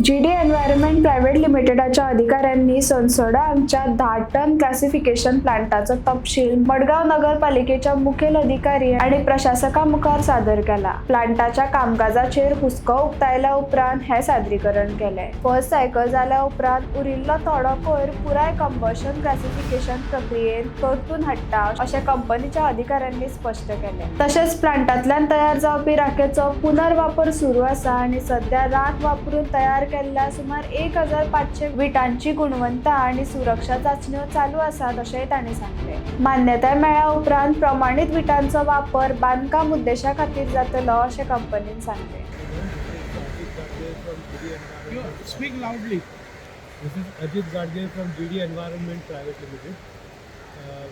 GD environment private लिमिटेडच्या अधिकाऱ्यांनी संसोडाच्या 10 ton classification प्लांटाचा तपशील मडगाव नगरपालिकेच्या मुखेल अधिकारी आणि प्रशासकामुखार सादर केला. प्लांटाच्या कामकाजाचेर हुस्को उक्तायल्या उपरांत हे सादरीकरण केले. फर्स्ट सायकल जाल्या उपरांत उरिल्लो थोडो कोयर पुराय कंबशन क्लासिफिकेशन प्रक्रियेत परतून हाडटा अशें कंपनीच्या अधिकाऱ्यांनी स्पश्ट केले. तशेंच प्लांटांतल्यान तयार जावपी राखेचो पुनर्वापर सुरू आसा आणि सध्या राख वापरून तयार केल्ल्या सुमार 1500 विटांची गुणवत्ता आणि सुरक्षा चाचण्यो चालू आसात अशेंय तांणी सांगले. मान्यताय मेळ्ळ्या उपरांत प्रमाणीत विटांचो वापर बांदकाम उद्देशा खातीर जातलो अशें कंपनीन सांगले. Speak loudly. This is Ajit Gadge from GD Environment Private Limited.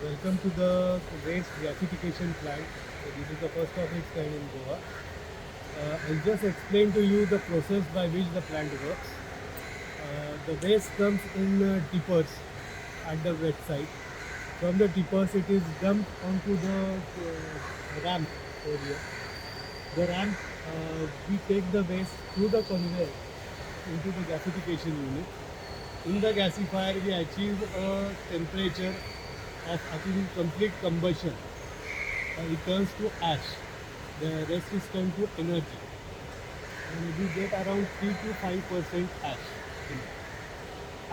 Welcome to the waste gasification plant. So this is the first of its kind in Goa. I'll just explain to you the process by which the plant works. The waste comes in tippers at the wet site. From the tippers it is dumped onto the ramp over here. The ramp, we take the waste through the conveyor into the gasification unit. In the gasifier we achieve a temperature of achieving complete combustion. It turns to ash. The rest is turned to energy. And we get around 3 to 5% ash.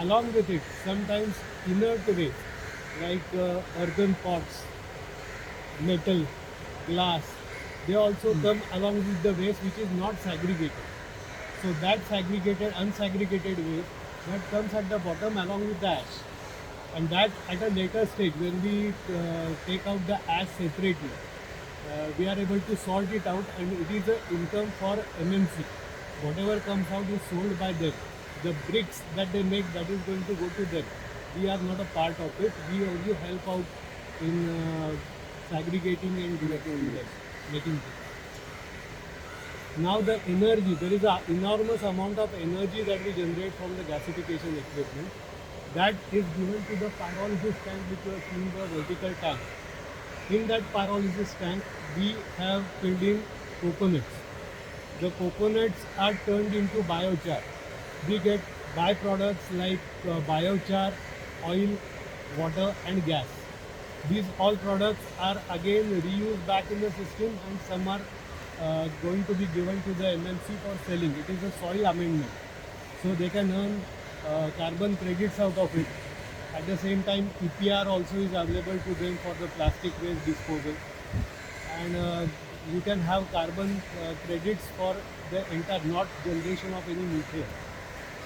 Along with it, sometimes inert waste like earthen pots, metal, glass, they also come along with the waste which is not segregated. So that segregated, unsegregated waste that comes at the bottom along with the ash, and that at a later stage when we take out the ash separately, we are able to sort it out, and it is an income for MMC. Whatever comes out is sold by them. The bricks that they make, that is going to go to them. We are not a part of it. We only help out in segregating and making bricks. Now the energy, there is an enormous amount of energy that we generate from the gasification equipment. That is given to the pyrolysis tank which you are seeing, the vertical tank. In that pyrolysis tank, we have filled in coconuts. The coconuts are turned into biochar. We get byproducts like biochar, oil, water and gas. These all products are again reused back in the system, and some are going to be given to the MMC for selling. It is a soil amendment. So they can earn carbon credits out of it. At the same time, EPR also is available to them for the plastic waste disposal. And you can have carbon credits for the entire, not generation of any methane.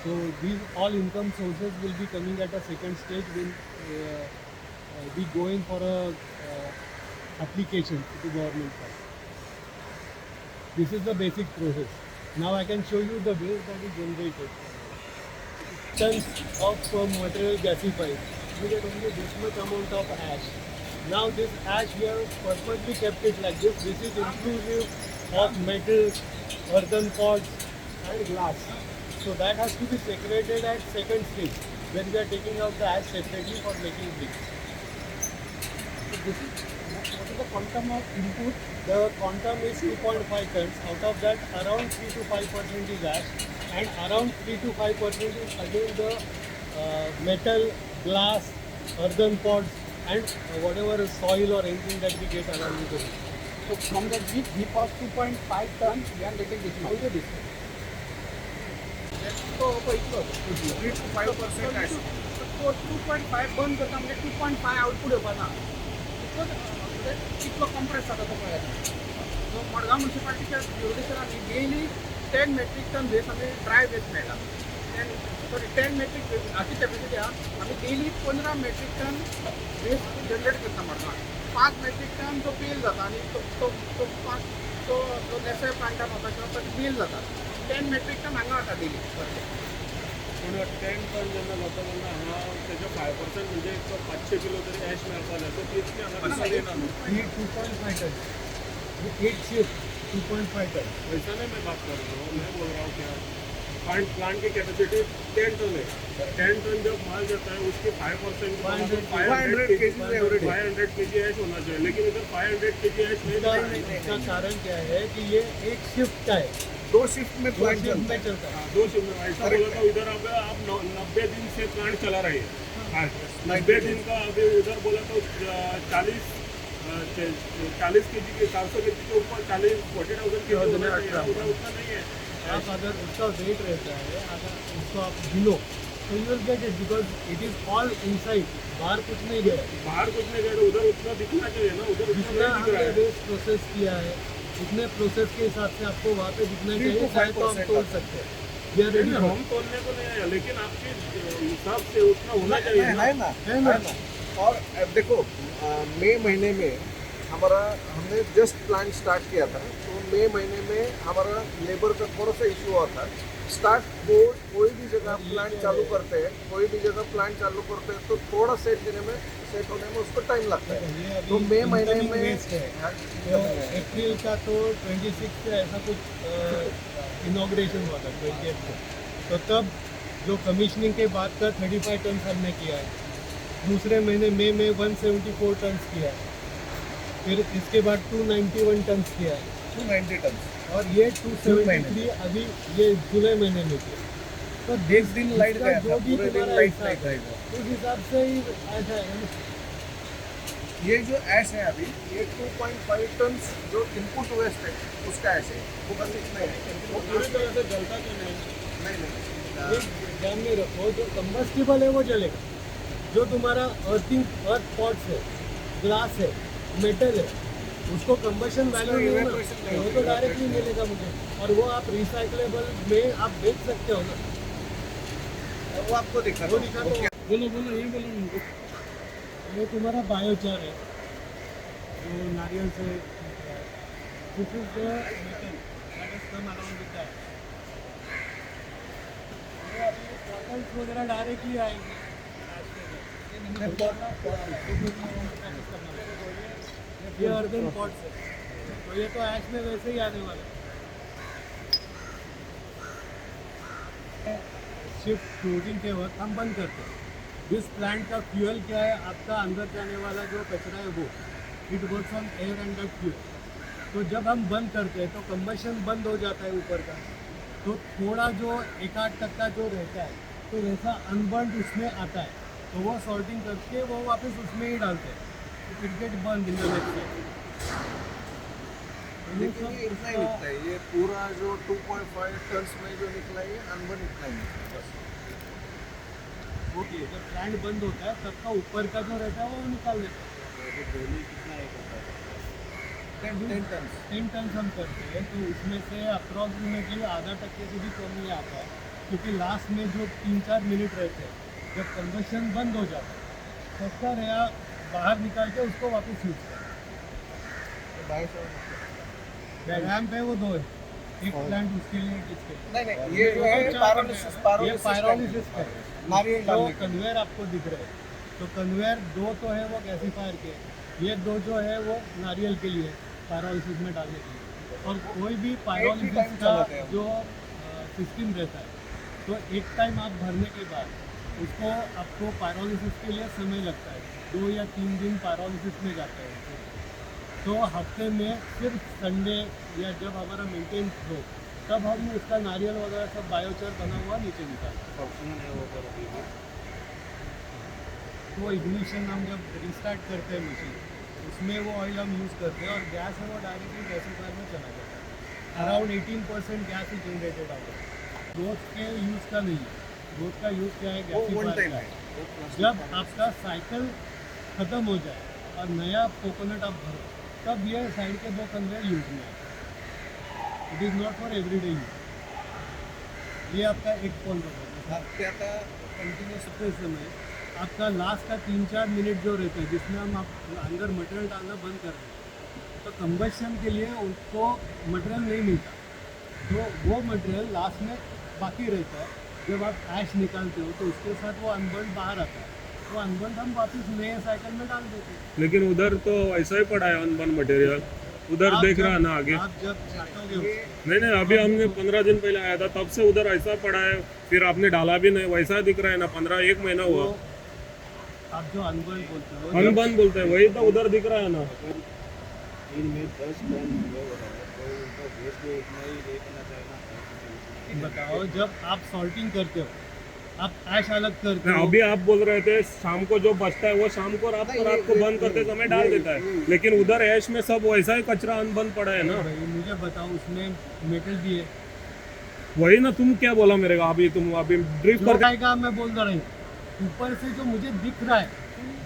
So these all income sources will be coming at a second stage when we going for a application to government. This is the basic process. Now I can show you the waste that is generated. Tons of material gasified. We get only this much amount of ash. Now this ash we have purposely kept it like this. This is inclusive of metal, earthen pots and glass. So that has to be separated at second stage when we are taking out the ash separately for making bricks. So this is what is the quantum of input? The quantum is 2.5 tons. Out of that, around 3 to 5% is ash, and around 3 to 5% is again the metal, glass, earthen pots, and whatever soil or anything that we get along with it. So from that we cost 2.5 tons, we are getting this much. Only this. So 3 to 5% ash. So 2.5 burn करता म्हणजे 2.5 output येवपाना. इतलो compress जाता तो पळयात. So Madgaon म्युनिसिपालिटीच्या ज्युरिडिक्शनांनी daily 10 metric ton waste आमी dry waste मेळटा. 10 मेट्रिक अशी कॅपॅसिटी आहा. आमी daily 15 metric ton waste generate करता मडगांव. 5 मेट्रिक टन तो बेल जाता आणि तो नेसर प्लांटान वता किंवा तो बेल जाता. 10 मेट्रिक टन हांगा वता डेली. पूण 10 टन जेन्ना जाता तेन्ना हांगा तेजो 5% म्हणजे 500 किलो तरी ॲश मेळपाक सो ती हांगा दिसत येना न्हू. He 2.5 tons. 8 shift 2.5 tons. वैसा नहीं मैं बात कर रहा हूँ, मैं बोल रहा हूँ क्या प्लांट की कैपेसिटी 10 टन है। 10 टन जब माल जाता है उसके 5% 500 kg ऐश होना चाहिए, लेकिन इधर 500 kg ऐश नहीं जा रहा है। इसका कारण क्या है कि ये एक शिफ्ट का है, 2 शिफ्ट में प्लांट चलता है। चलता है। 2 शिफ्ट में ऐसा बोला तो इधर अब आप 90 दिन से प्लांट चला रहे हैं। 90 दिन का अभी उधर बोला तो 40 kg के 400 kg के ऊपर 40,000 kg होना चाहिए, उधर उतना नहीं है। आप अगर उसका वेट रहता है, अगर उसको आप गिनो तो you will get it, because it is all inside, बाहर कुछ नहीं गया। बाहर कुछ नहीं गया, उधर उतना दिखना चाहिए ना, उधर उतना जितना नहीं दिख रहा हमने है। वेस्ट प्रोसेस किया है उतने प्रोसेस के हिसाब से आपको वहाँ पे दिखना चाहिए, चाहे तो हम तोड़ सकते हैं। We are ready नहीं, for हम तोड़ने को नहीं है, लेकिन आपके हिसाब से उतना होना चाहिए ना। है ना, है ना। और अब देखो मई महीने में हमने जस्ट प्लांट स्टार्ट किया था, तो मई महीने में हमारा लेबर का थोड़ा सा इशू हुआ था। कोई भी जगह प्लांट चालू करते हैं, तो थोड़ा सेट होने में उसको टाइम लगता ये है। अभी तो मई महीने incoming में waste है। हाँ, तो अप्रैल का तो 26 से ऐसा कुछ इनॉग्रेशन हुआ था 28 को, तो तब जो कमिश्निंग के बाद का 35 टन हमने किया है। दूसरे महीने मई में 174 टन किया है, फिर इसके बाद 291 टन किया है, 290 टन। और ये जून महीने 273 अभी ये जुलाई महीने में किया। तो एक दिन लाइट इसका गया जो था, भी पूरे दिन तुम्हारा लाइट हिसाब नहीं है, गया। उस हिसाब से ही ऐसा है। ये जो ऐश है अभी, ये 2.5 टन जो इनपुट वेस्ट है उसका ऐश है, वो बस इतना ही है। वो पूरी तरह से जलता तो नहीं। नहीं एक ध्यान में रखो, जो कंबस्टिबल है वो जलेगा, जो तुम्हारा अर्थ पॉट्स है, ग्लास है, मेटल है, उसको कंबशन वैल्यू नहीं है ना, evaporation नहीं वो तो होगी, डायरेक्टली मिलेगा मुझे, और वो आप रिसाइकलेबल में आप बेच सकते हो ना। वो आपको दिखा वो दिखा दो। बोलो बोलो, ये बोलो उनको। ये तुम्हारा बायोचार है जो नारियल से this is the metal that has come around with that. ये अभी बॉटल्स वगैरह डायरेक्टली आएंगे। ये अर्बन पॉट्स है, तो ये तो ऐश में वैसे ही आने वाला है। शिफ्ट क्लोजिंग के वक्त हम बंद करते हैं। इस प्लांट का फ्यूल क्या है, आपका अंदर जाने वाला जो कचरा है वो it works on air and the fuel. तो जब हम बंद करते हैं तो कंबशन बंद हो जाता है ऊपर का, तो थोड़ा जो 1-8% जो रहता है तो वैसा अनबर्न उसमें आता है, तो वो सॉर्टिंग करके वो वापस उसमें ही डालते हैं, तो it get burn in the next. लेकिन ये इतना ही निकला है, ये पूरा जो 2.5 टन में जो निकला है ये अनबन इतना ही है बस। ओके, जब प्लांट बंद होता है तब का ऊपर का जो रहता है वो निकाल देते हैं। 10 टन। 10 टन हम करते हैं, तो उसमें से अप्रॉक्सीमेटली ½ से भी कम ही आता है, क्योंकि लास्ट में जो 3-4 मिनट रहते हैं जब कंबशन बंद हो जाता है तब का रहा बाहर निकाल के उसको वापस यूज करते हैं। रैम्प है वो 2 है, एक प्लांट उसके लिए एक इसके लिए। नहीं ये जो है ये पायरोलिसिस है। नारियल जो डालने के कन्वेयर आपको दिख रहा है, तो कन्वेयर 2 तो है वो गैसीफायर के, ये 2 जो है वो नारियल के लिए पायरोलिसिस में डालने के लिए। और कोई भी पायरोलिसिस time का चलाते हैं। जो सिस्टम रहता है, तो एक टाइम आप भरने के बाद उसको आपको पायरोलिसिस के लिए समय लगता है, 2 या 3 दिन पायरोलिसिस में जाते हैं। तो हफ्ते में सिर्फ संडे या जब हमारा मेंटेन हो तब हम उसका नारियल वगैरह सब बायोचार बना हुआ नीचे निकालते हैं। तो इग्निशन हम जब रिस्टार्ट करते हैं मशीन, उसमें वो ऑयल हम यूज़ करते हैं, और गैस है वो डायरेक्टली गैसीफायर में चला जाता है। अराउंड 18% गैस ही जनरेटेड आता है। ग्रोथ के यूज़ का नहीं है, ग्रोथ का यूज़ क्या है वो वन गैसीफायर टाइम का है। है। जब आपका साइकिल ख़त्म हो जाए और नया कोकोनट आप भरो, तब ये साइड के 2 कन्वेयर यूज में आए। It is not for everyday use. ये आपका एक पोल बता ते आता कंटिन्यूस सकते समय आपका लास्ट का 3-4 मिनट जो रहता है जिसमें हम आप अंदर मटेरियल डालना बंद कर रहे हैं, तो कंबशन के लिए उसको मटेरियल नहीं मिलता, तो वो मटेरियल लास्ट में बाकी रहता है। जब आप ऐश निकालते हो तो उसके साथ वो अनबर्न बाहर आता है, वो अनबर्न हम वापस नए साइकिल में डाल देते हैं। लेकिन उधर तो ऐसा ही पड़ा है अनबर्न मटेरियल। उधर आप देख रहा है जब- ना आगे। आप जब छाटोगे नहीं अभी हमने 15 दिन पहले आया था, तब से उधर ऐसा पड़ा है, फिर आपने डाला भी नहीं, वैसा दिख रहा है ना। 1 महीना हुआ। आप जो अनबन बोलते हो अनबन बोलते हैं, वही तो उधर दिख रहा है ना। दिन में 10 टन हुए हो रहा है तो उनका वेस्ट भी उतना ही देखना चाहिए ना। बताओ, जब आप सॉर्टिंग करते हो, आप ऐश अलग करते नहीं, हो। अभी आप बोल रहे थे शाम को जो बचता है वो शाम को रात को बंद करते समय डाल देता है, लेकिन उधर ऐश में सब वैसा ही कचरा अनबन पड़ा है ना। भाई मुझे बताओ, उसमें मेटल भी है। वही ना, तुम क्या बोला मेरे को अभी, तुम अभी ड्रिफ्ट जो करके। आएगा मैं बोल रहा हूँ, ऊपर से जो मुझे दिख रहा है,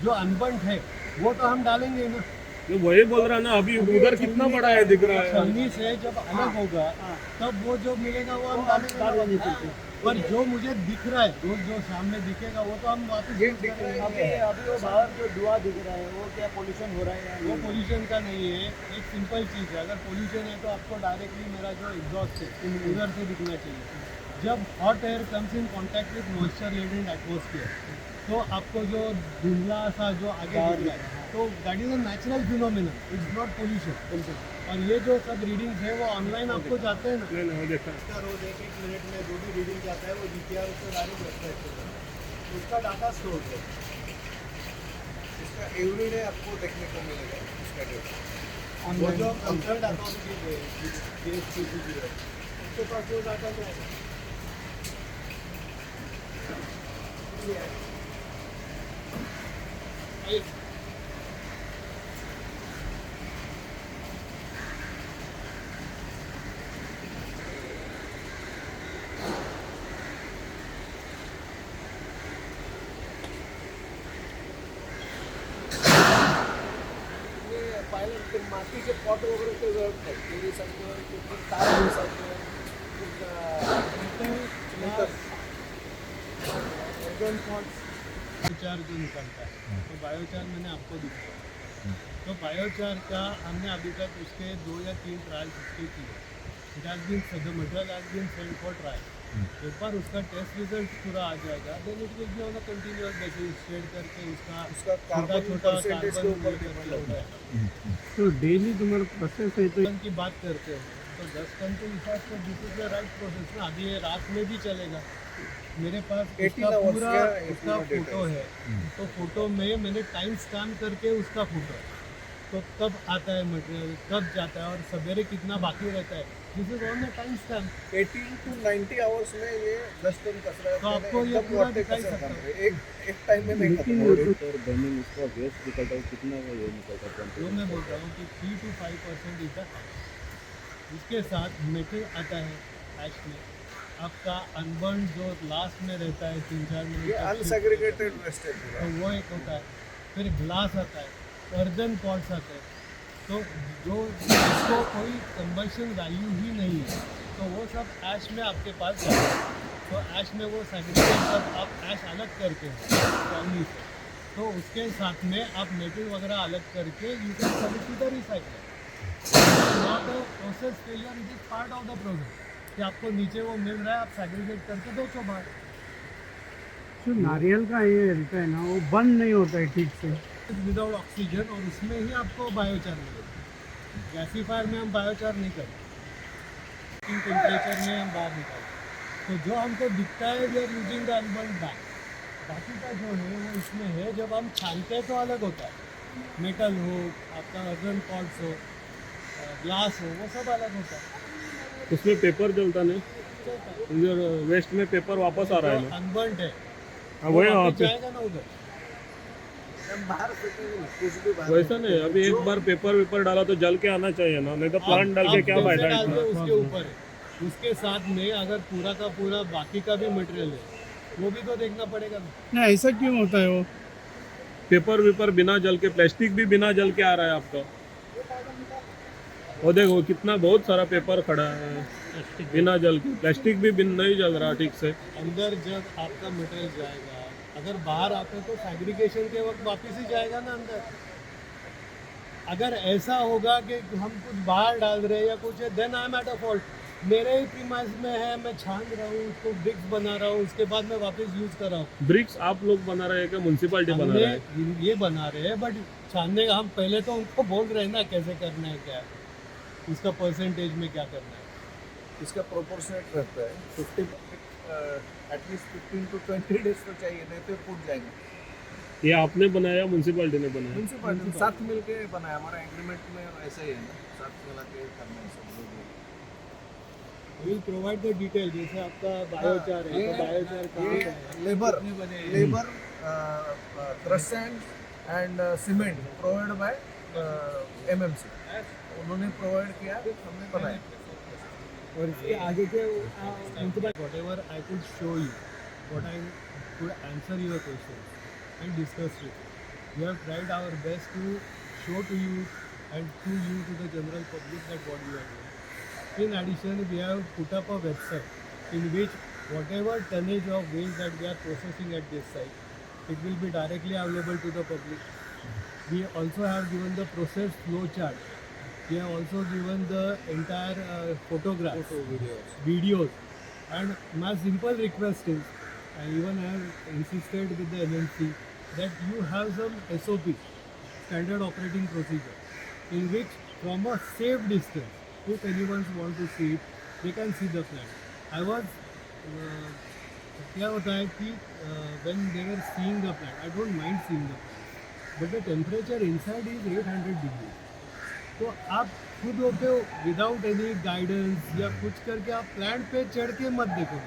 जो अनबंट है, वो तो हम डालेंगे ना। जो वही बोल रहा है ना, अभी उधर कितना बड़ा है दिख रहा है। छलनी से जब अलग होगा तब वो जो मिलेगा वो हम डालेंगे। पर जो मुझे दिख रहा है, जो सामने दिखेगा वो तो हम वापस यूज करेंगे। अभी वो बाहर जो धुआं दिख रहा है वो क्या पोल्यूशन हो रहा है वो पोल्यूशन का नहीं है, एक सिंपल चीज़ है। अगर पोल्यूशन है तो आपको डायरेक्टली मेरा जो एग्जॉस्ट है उधर से दिखना चाहिए। जब hot air comes in contact with moisture leaded atmosphere, तो आपको जो धुंधला सा जो आगे दिख रहा है, तो that is a natural phenomena, it's not pollution. और ये जो सब रीडिंग्स है वो ऑनलाइन आपको जाते हैं ना। नहीं नहीं, वो देखा। उसका रोज 1-1 मिनट में जो भी रीडिंग जाता है वो जीपीआर उसका डायरेक्ट वेबसाइट पे जाता है। उसका डाटा स्टोर है, इसका एवरीडे आपको देखने को मिलेगा इसका डेटा। वो जो कंसर्न अथॉरिटी है जीएसटीसी है, उसके पास वो डाटा जाएगा। पायलट ते मातीचे पॉट वगैरे ते जळत नाही, ते तार बायोचार जो निकलता है, तो बायोचार मैंने आपको दिखाया। तो बायोचार का हमने अभी तक उसके 2 या 3 ट्रायल्स उसके किए। It has been the material has been sent for trial. एक बार उसका टेस्ट रिजल्ट पूरा आ जाएगा, then it will be on a continuous basis, shed करके उसका उसका कार्बन परसेंटेज के ऊपर डिपेंड होता है। तो डेली तुम्हारा प्रोसेस है, तो की बात करते हो तो 10 टन के हिसाब से this is the right process ना। अभी ये रात में भी चलेगा। मेरे पास 18 उसका hours पूरा का उसका पूरा data फोटो है, तो फोटो में मैंने टाइम स्कैन करके उसका फोटो, तो कब आता है मटेरियल, कब जाता है और सवेरे कितना बाकी रहता है, this is on the time scan. 18 to 90 hours में ये 10 टन कचरा तो आपको ये पूरा दिखाई सकता है। एक टाइम में नहीं खत्म होगा। और बर्निंग उसका वेस्ट निकलता है, कितना वो ये निकलता है? जो मैं बोल रहा हूँ कि 3 to 5% इज द इसके साथ मेटल आता है ऐश में। आपका अनबर्न जो लास्ट में रहता है 3-4 ये मिनट, अनसेग्रीगेटेड वेस्ट है पूरा। तो वो एक होता है। फिर ग्लास आता है, अर्दन पॉट्स आते हैं, तो जो जिसको कोई कंबशन वैल्यू ही नहीं है, तो वो सब ऐश में आपके पास जाता है। तो ऐश में वो सेग्रीगेट जब आप ऐश अलग करते हैं कॉलोनी से, तो उसके साथ में आप मेटल वगैरह अलग करके you can sell it to the recycle. Not a process failure, it is part of the process कि आपको नीचे वो मिल रहा है, आप सेग्रीगेट करके बेचो बाहर। जो नारियल का ये रहता है ना, वो बंद नहीं होता है ठीक से। विदाउट ऑक्सीजन, और उसमें ही आपको बायोचार मिलेगा। गैसीफायर में हम बायोचार नहीं करते, टेम्परेचर में हम बाहर निकालते। तो जो हमको दिखता है we are using the unburnt bag, बाकी का जो है वो इसमें है। जब हम छानते हैं तो अलग होता है, मेटल हो, आपका अर्दन पॉट्स हो, ग्लास हो, वो सब अलग होता है। उसमें पेपर जलता नहीं, इधर वेस्ट में पेपर वापस आ रहा है ना। अनबर्न है हाँ वही वो वहाँ वापस पे जाएगा ना उधर। हम बाहर फेंकेंगे ना, कुछ भी बाहर वैसा नहीं, अभी एक बार पेपर डाला तो जल के आना चाहिए ना, नहीं तो प्लांट डाल के आप क्या जैसे फायदा है डालते हो इसमें। उसके ऊपर है। उसके साथ में अगर पूरा का पूरा बाकी का भी मटेरियल है, वो भी तो देखना पड़ेगा ना। नहीं, ऐसा क्यों होता है? वो पेपर बिना जल के, प्लास्टिक भी बिना जल के आ रहा है आपका। वो देखो कितना बहुत सारा पेपर खड़ा है बिना जल के, प्लास्टिक भी नहीं जल रहा ठीक से। अंदर जब आपका मटेरियल जाएगा, अगर बाहर आते तो फैब्रिकेशन के वक्त वापस ही जाएगा ना अंदर। अगर ऐसा होगा कि हम कुछ बाहर डाल रहे हैं या कुछ है, then I am at a fault. मेरे ही प्रीमाइस में है, मैं छान रहा हूँ उसको, ब्रिक्स बना रहा हूँ, उसके बाद मैं वापस यूज कर रहा हूँ। ब्रिक्स आप लोग बना रहे हैं क्या म्युनिसिपालिटी बना रहा है? हमने ये बना रहे हैं, बट छानने का हम पहले तो उनको बोल रहे हैं ना कैसे करना है क्या है। इसका परसेंटेज में क्या करना है? इसका प्रोपोर्शनेट रहता है 50 एटलीस्ट 15 to 20 डेज तो चाहिए, नहीं तो फूट जाएंगे। ये आपने बनाया, म्यूनसिपालिटी ने बनाया? म्यूनसिपालिटी साथ मिल के बनाया, हमारा एग्रीमेंट में ऐसा ही है ना, साथ मिला के करना है सब लोग। विल प्रोवाइड द डिटेल, जैसे आपका बायोचार है तो बायोचार कहाँ ये का है? लेबर कितने बने हैं? Labour crush sand and cement provide by MMC, उन्होंने प्रोवाइड किया, हमने बनाया। और इसके आगे के whatever I could show you, what I could answer your question and discuss with, we have tried our best to show to you and to you, to the general public, that what we are doing. In addition, we have put up a website in which whatever tonnage of waste that we are processing at this site, it will be directly available to the public. We also have given the process flow chart. We have also given the entire photographs, videos. And my simple request is, I even have insisted with the NMC that you have some SOP, standard operating procedure, in which from a safe distance, if anyone want to see it, they can see the plant. I was क्या होता है कि when they were seeing the plant, I don't mind seeing the plant, but the temperature inside is 800 degrees. तो आप खुद होते हो without any guidance या कुछ करके आप प्लांट पे चढ़ के मत देखो।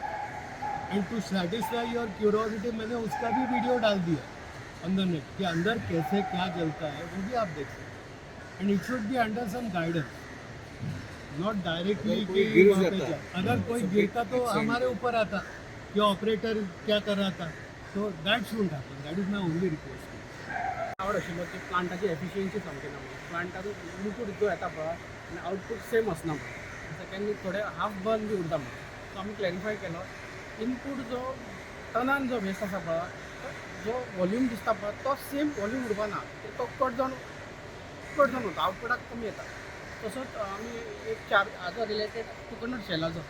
And to satisfy your curiosity मैंने उसका भी वीडियो डाल दिया अंदर नेट कि अंदर कैसे क्या चलता है, वो भी आप देख सकते हैं। And it should be under some guidance, not directly कि वहाँ पे जा। अगर कोई गिरता तो हमारे ऊपर आता कि ऑपरेटर क्या कर रहा था, तो that should happen, that is my only request. आवड आशिल्लो की प्लांटाची एफिशियन्सी सामकेना म्हणून प्लांटाचो इनपूट जो येता पळय आनी आउटपूट सेम आसना म्हणून सेकंडली थोडे हाफ बर्न बी उरता म्हणून सो आमी क्लॅरिफाय केलो इनपूट जो टनान जो वेस्ट आसा पळय जो वॉल्यूम दिसता पळय तो सेम वॉल्यूम उरपाना, तो कट जावन वता, आउटपुटाक कमी येता। तसोच आमी एक 4 हाजो रिलेटेड कोकोनट शेलाचो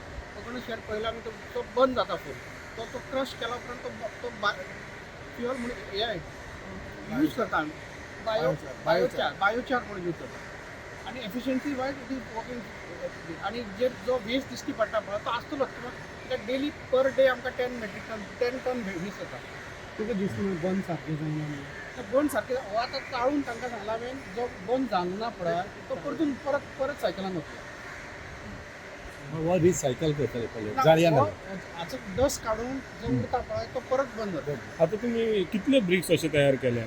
शेल पयलो आमी तो बंद जाता फूल, तो क्रश केला उपरांत तो प्युअर म्हणून हे यूज करता आमी बायोचार म्हणून यूज करता आनी efficiency wise it is working. आनी जे जो वेस्ट दिश्टी पडटा पळय तो आसतलो कित्याक डेली पर डे आमकां 10 टन वेस्ट येता। तुका दिसता बंद सारकें जायना म्हणून? बंद सारकें हो आतां काडून तांकां सांगला हांवें जो बंद जावंक ना पळय तो परतून परत सायकलान वतलो। वो रिसायकल करतले पहिले ना, जाळया हो ना। हाचो डस्ट काडून जो उरता पळय तो परत बंद जाता। आता तुम्ही कितले ब्रिक्स असे तयार केल्या?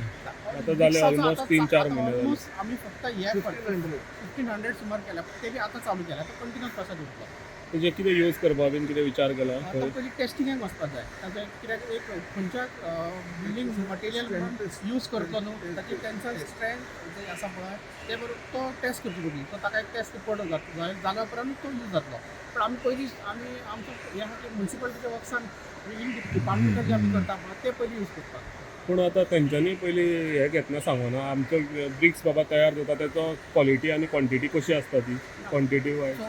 आता झाले ऑलमोस्ट 3-4 महिने झाले। ऑलमोस्ट आमी फक्त हे 1500 सुमार केल्या, ते बी आतां चालू केल्या, तो कंटिन्यूअस प्रोसेस उरतलो। म्हणजे कितें यूज करपा बीन कितें विचार केला? तो पयलीं टेस्टिंगाक वचपाक जाय, ताचे कित्याक एक खंयच्या बिल्डींग मटेरियल यूज करतलो न्हू ताची टेन्सल स्ट्रेंथ जे आसा पळय ते बरोबर तो टेस्ट करची पडटली, तो ताका एक टेस्ट रिपोर्ट जाय जाल्या उपरांत तो यूज जातलो। पण आमी पयलीं आमचो हे खातीर म्युनिसिपालिटीच्या वर्क्सान डिपार्टमेंटल जे आमी करता पळय ते पयलीं यूज करतात। पूण आता तेंच्यांनी पयली हे घेतना सांगना आमचे ब्रिक्स बाबा तयार जाता त्याचो क्वॉलिटी आणि क्वॉन्टिटी कशी असता ती क्वॉन्टिटी वायज? सो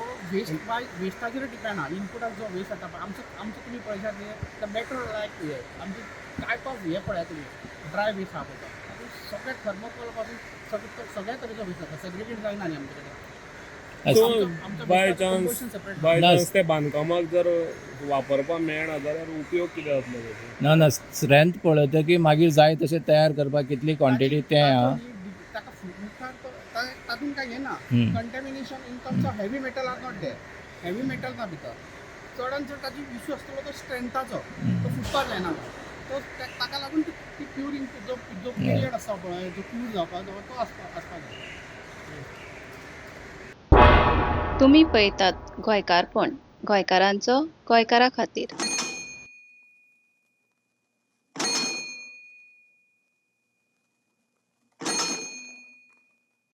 वेस्टाचेर डिपेंड आहा, इनपुटाक जो वेस्ट जाता पळय आमचो तुमी पळयशात न्ही द बेटर लायक हे आमची टायप ऑफ हे पळया तुमी ड्राय वेस्ट आहा पळय सगळे थर्मोकोल पासून सगळ्या तरेचो वेस्ट जाता, सेग्रिगेट जायना न्ही आमचे कडेन। बाय चान्स ते बांदकामाक जर वापरपा मेळना जाल्यार उपयोग कितें जातलो तेजो? ना स्ट्रेंथ पळयता की मागीर जाय तशें तयार करपाक कितली क्वॉन्टिटी तें आहा ताका मुखार तातूंत कांय हें ना contamination in terms of heavy metal are not there, heavy metal ना भितर चडान चड ताची इश्यू आसतलो तो स्ट्रेंथाचो, तो फुटपाक जायना तो ताका लागून ती प्युरिंग जो पिरियड आसा पळय जो प्यूर जावपाक जाय तो आसपाक जाय। तुम्ही पळयतात गोंयकारपण, गोंयकारांचो गोंयकारा खातीर।